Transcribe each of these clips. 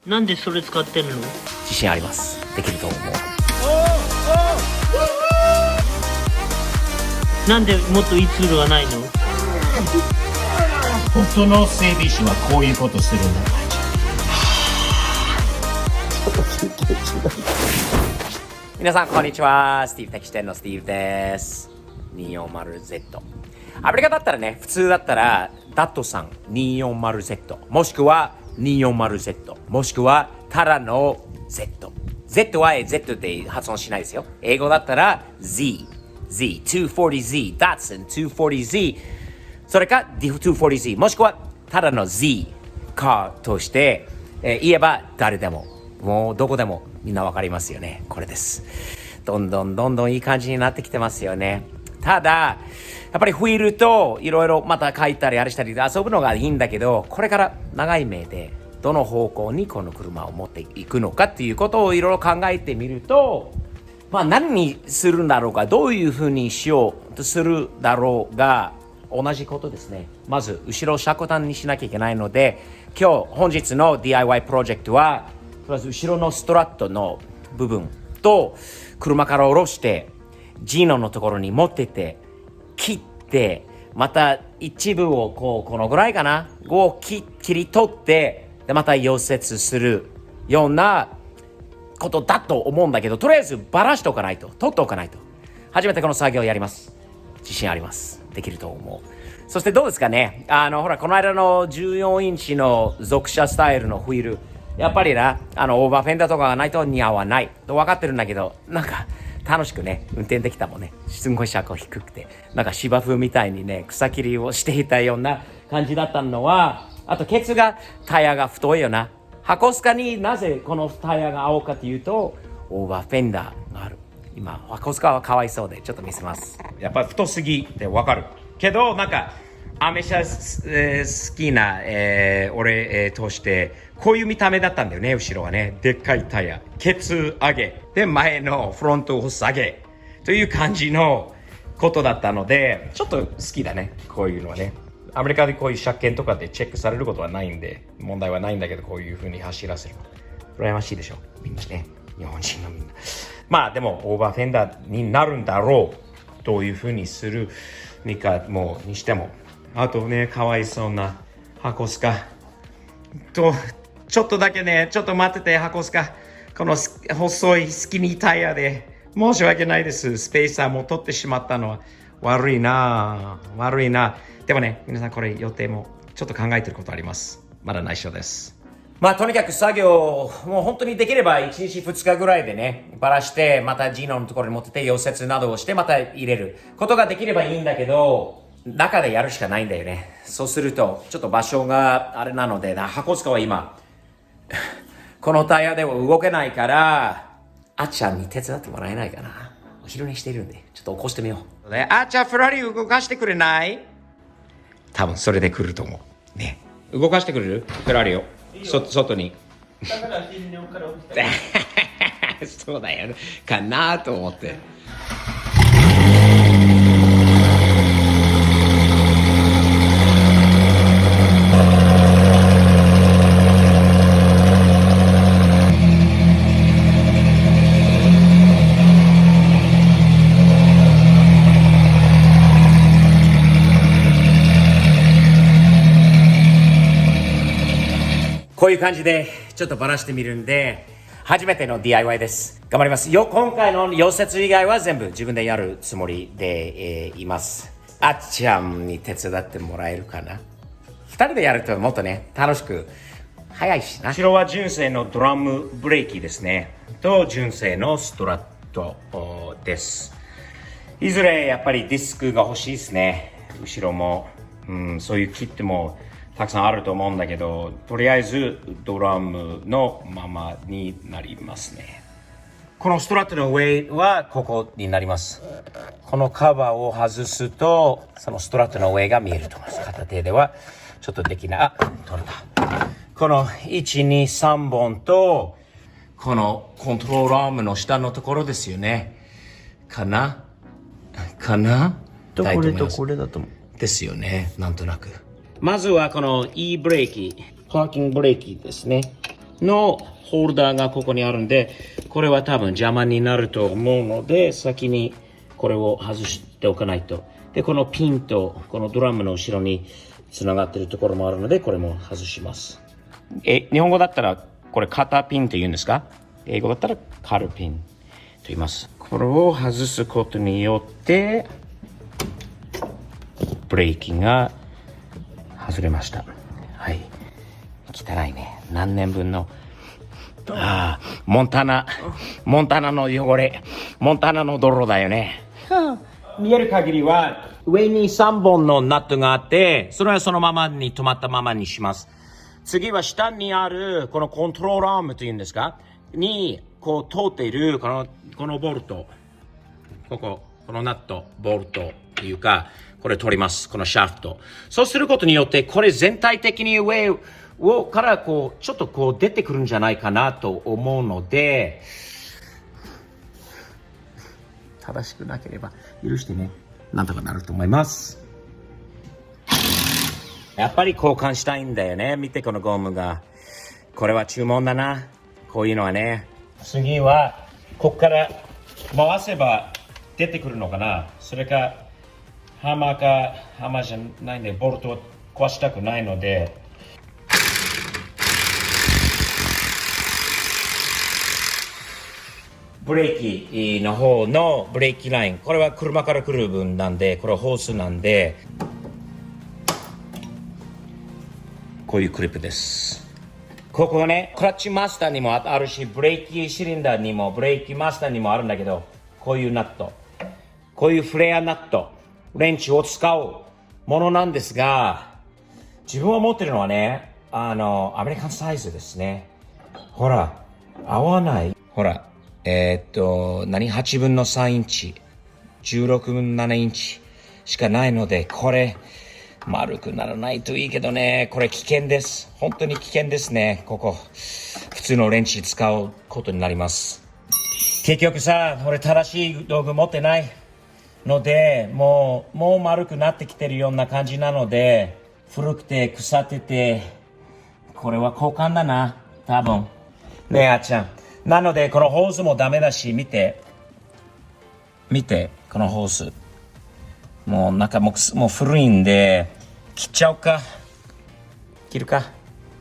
なんでそれ使ってるの？自信あります。できると思う。なんでもっといいツールはないの？本当の整備士はこういうことするんだ。皆さんこんにちは。スティーブテキシテンのスティーブです。240Z。アメリカだったらね、普通だったらダットさん 240Z もしくは 240Z もしくはただの Z。Z は Z って発音しないですよ。英語だったら Z、240Z、Datsun 240Z、それか 240Z もしくはただの Z カーとして、言えば誰でももうどこでもみんなわかりますよね。これです。どんどんいい感じになってきてますよね。ただやっぱりフィールといろいろまた書いたりあれしたり遊ぶのがいいんだけど、これから長い目でどの方向にこの車を持っていくのかっていうことをいろいろ考えてみると、何にするんだろうか、どういうふうにしようとするだろうが同じことですね。まず後ろ車庫端にしなきゃいけないので、本日の DIY プロジェクトはまず後ろのストラットの部分と車から下ろしてジーノのところに持ってって切って、また一部をこのぐらいかなを切り取って、でまた溶接するようなことだと思うんだけど、とりあえずばらしておかないと、取っておかないと。初めてこの作業をやります。自信あります。できると思う。そしてどうですかね、ほらこの間の14インチの属車スタイルのフィール、やっぱりな、オーバーフェンダーとかがないと似合わないと分かってるんだけど、なんか楽しくね運転できたもんね。すんごい車高低くて、なんか芝生みたいにね草切りをしていたような感じだったのは、あとケツがタイヤが太いよな。箱スカになぜこのタイヤが青かというと、オーバーフェンダーがある。今箱スカはかわいそうでちょっと見せます。やっぱり太すぎって分かるけど、なんかアメ車、好きな、俺、としてこういう見た目だったんだよね。後ろはねでっかいタイヤ、ケツ上げで前のフロントを下げという感じのことだったので、ちょっと好きだねこういうのはね。アメリカでこういう車検とかでチェックされることはないんで問題はないんだけど、こういう風に走らせるの羨ましいでしょみんなね、日本人のみんな。でもオーバーフェンダーになるんだろう。どういう風にするにかもにしても、あとねかわいそうな箱スカと、ちょっとだけね、ちょっと待ってて、箱スカこの細いスキニータイヤで申し訳ないです。スペーサーも取ってしまったのは悪いな。でもね、皆さんこれ予定もちょっと考えてることあります。まだ内緒です。とにかく作業もう本当にできれば1日2日ぐらいでねばらして、またジーノのところに持ってて溶接などをしてまた入れることができればいいんだけど、中でやるしかないんだよね。そうするとちょっと場所があれなので、箱塚は今このタイヤでも動けないから、あっちゃんに手伝ってもらえないかな。お昼寝しているんでちょっと起こしてみよう。あっちゃんフラリ動かしてくれない？多分それで来ると思うね。動かしてくれる？フラリを外に。だから昼寝から起きた。そうだよねかなと思って。こういう感じでちょっとばらしてみるんで、初めての DIY です。頑張りますよ。今回の溶接以外は全部自分でやるつもりで、います。あっちゃんに手伝ってもらえるかな。2人でやるともっとね楽しく早いしな。後ろは純正のドラムブレーキですねと純正のストラットです。いずれやっぱりディスクが欲しいですね。後ろも、そういうキットもたくさんあると思うんだけど、とりあえずドラムのままになりますね。このストラットの上はここになります。このカバーを外すとそのストラットの上が見えると思います。片手ではちょっとできない。取れた。この 1,2,3 本とこのコントロールアームの下のところですよね。かなとこれとこれだと思うですよね。なんとなくまずはこの E ブレーキ、パーキングブレーキですね。のホルダーがここにあるんで、これは多分邪魔になると思うので、先にこれを外しておかないと。で、このピンとこのドラムの後ろにつながってるところもあるので、これも外します。日本語だったらこれ肩ピンって言うんですか？英語だったらカルピンと言います。これを外すことによってブレーキが外れました。はい。汚いね。何年分のモンタナの汚れ、モンタナの泥だよね。見える限りは上に3本のナットがあって、それはそのままに止まったままにします。次は下にあるこのコントロールアームというんですかにこう通っているこのボルト、このナット、ボルトっていうか、これ取ります。このシャフト。そうすることによってこれ全体的に上からこうちょっとこう出てくるんじゃないかなと思うので、正しくなければ許してね。なんとかなると思います。やっぱり交換したいんだよね。見てこのゴムが。これは注文だな。こういうのはね。次はここから回せば出てくるのかな。それかハマーじゃないんでボルトを壊したくないので。ブレーキの方のブレーキライン、これは車から来る分なんで、これはホースなんで、こういうクリップです。ここがね、クラッチマスターにもあるし、ブレーキシリンダーにも、ブレーキマスターにもあるんだけど、こういうナット、こういうフレアナット、レンチを使うものなんですが、自分が持ってるのはね、アメリカンサイズですね。ほら、合わない。ほら。8分の3インチ、16分7インチしかないので、これ、丸くならないといいけどね、これ危険です。本当に危険ですね、ここ。普通のレンチ使うことになります。結局さ、俺正しい道具持ってないので、もう丸くなってきてるような感じなので、古くて腐ってて、これは交換だな、多分。ねえ、あっちゃん。なのでこのホースもダメだし、見てこのホースもうなんかもう古いんで切っちゃおうか。切るか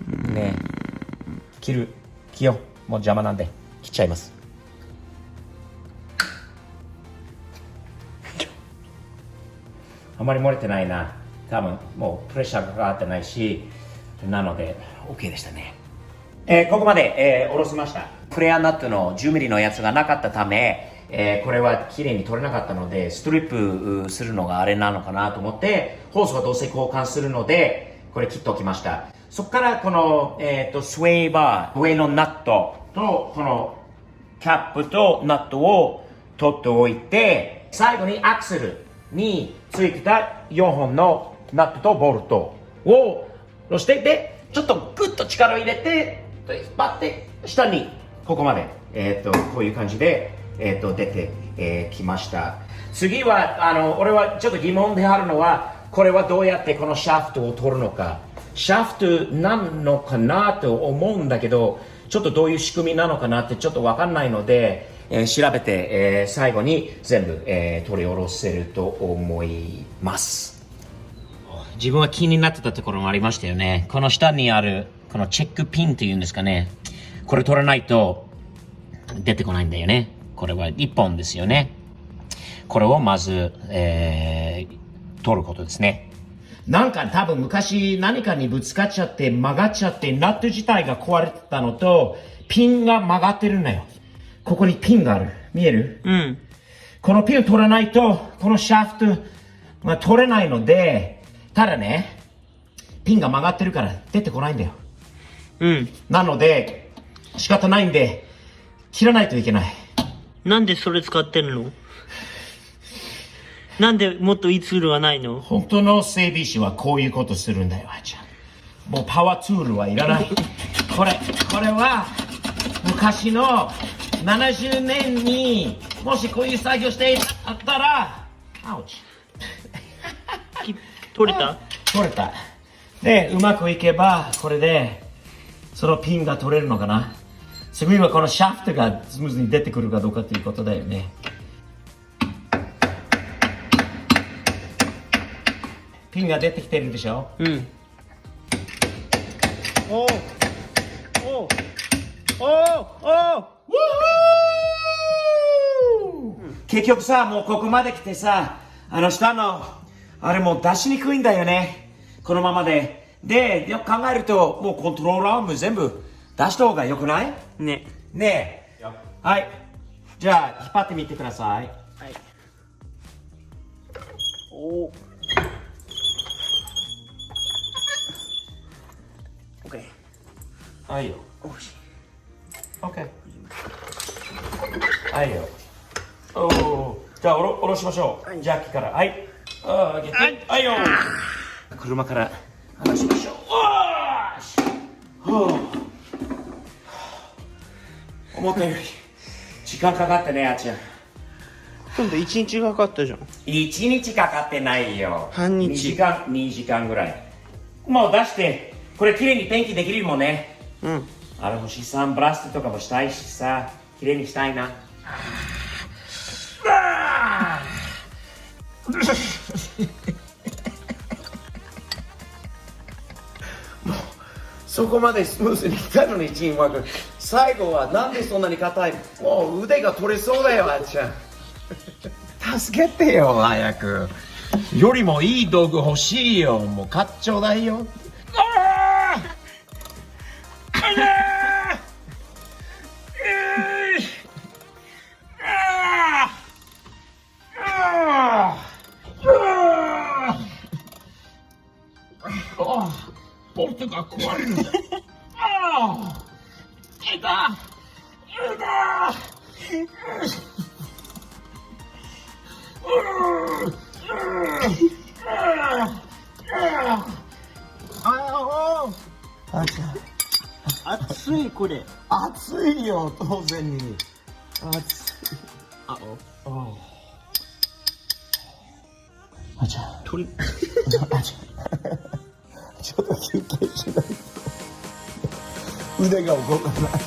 ねえ、切よう。もう邪魔なんで切っちゃいます。あまり漏れてないな。多分もうプレッシャーがかかってないし、なので OK でしたね。ここまで、下ろしました。フレアナットの10ミリのやつがなかったため、これは綺麗に取れなかったので、ストリップするのがあれなのかなと思って、ホースはどうせ交換するので、これ切っておきました。そこからこの、スウェイバー、上のナットと、このキャップとナットを取っておいて、最後にアクセルについてた4本のナットとボルトを下ろして、で、ちょっとグッと力を入れて、引っ張って下にここまで、こういう感じで、出てきました。次は俺はちょっと疑問であるのは、これはどうやってこのシャフトを取るのか。シャフトなのかなと思うんだけど、ちょっとどういう仕組みなのかなってちょっとわかんないので、調べて、最後に全部、取り下ろせると思います。自分は気になってたところもありましたよね。この下にあるこのチェックピンっていうんですかね。これ取らないと出てこないんだよね。これは1本ですよね。これをまず、取ることですね。なんか多分昔何かにぶつかっちゃって曲がっちゃってナット自体が壊れてたのとピンが曲がってるんだよ。ここにピンがある。見える？うん。このピンを取らないとこのシャフトが取れないので、ただね、ピンが曲がってるから出てこないんだよ。うん。なので、仕方ないんで、切らないといけない。なんでそれ使ってるの？なんでもっといいツールはないの？本当の整備士はこういうことするんだよ、あーちゃん。もうパワーツールはいらない。これは昔の70年にもしこういう作業してあったら、アウチ。取れた？取れた。で、うまくいけば、これでそのピンが取れるのかな。次はこのシャフトがスムーズに出てくるかどうかということだよね。ピンが出てきてるでしょ。うん。おおおおお結局さ、もうここまで来てさ、下の、あれもう出しにくいんだよね。このままで。で、よく考えると、もうコントローラーも全部出した方がよくない？ね。ねえ。はい。じゃあ、引っ張ってみてください。はい。おお。オッケー。はいよ。おし。オッケー。はいよ。おお。じゃあ、下ろしましょう。はいジャッキから。はい。ああ、げて。はいよ。車から離しましょう。おーし。思ったより時間かかったね、あっちゃん。今度1日かかったじゃん。1日かかってないよ。半日2時間ぐらい。もう出して、これ綺麗にペンキできるもんね。うん。星サンブラストとかもしたいしさ、綺麗にしたいな。そこまでスムーズにいったのにチームワーク。最後はなんでそんなに硬い？もう腕が取れそうだよ、あっちゃん。助けてよ、早く。よりもいい道具欲しいよ。もう買っちょうだいよ。ボルトが壊れるんだ。いた。熱いこれ。熱いよ、当然に。熱い。あちゃん。鳥。あちゃん。ちょっと休憩しないと。腕が動かない。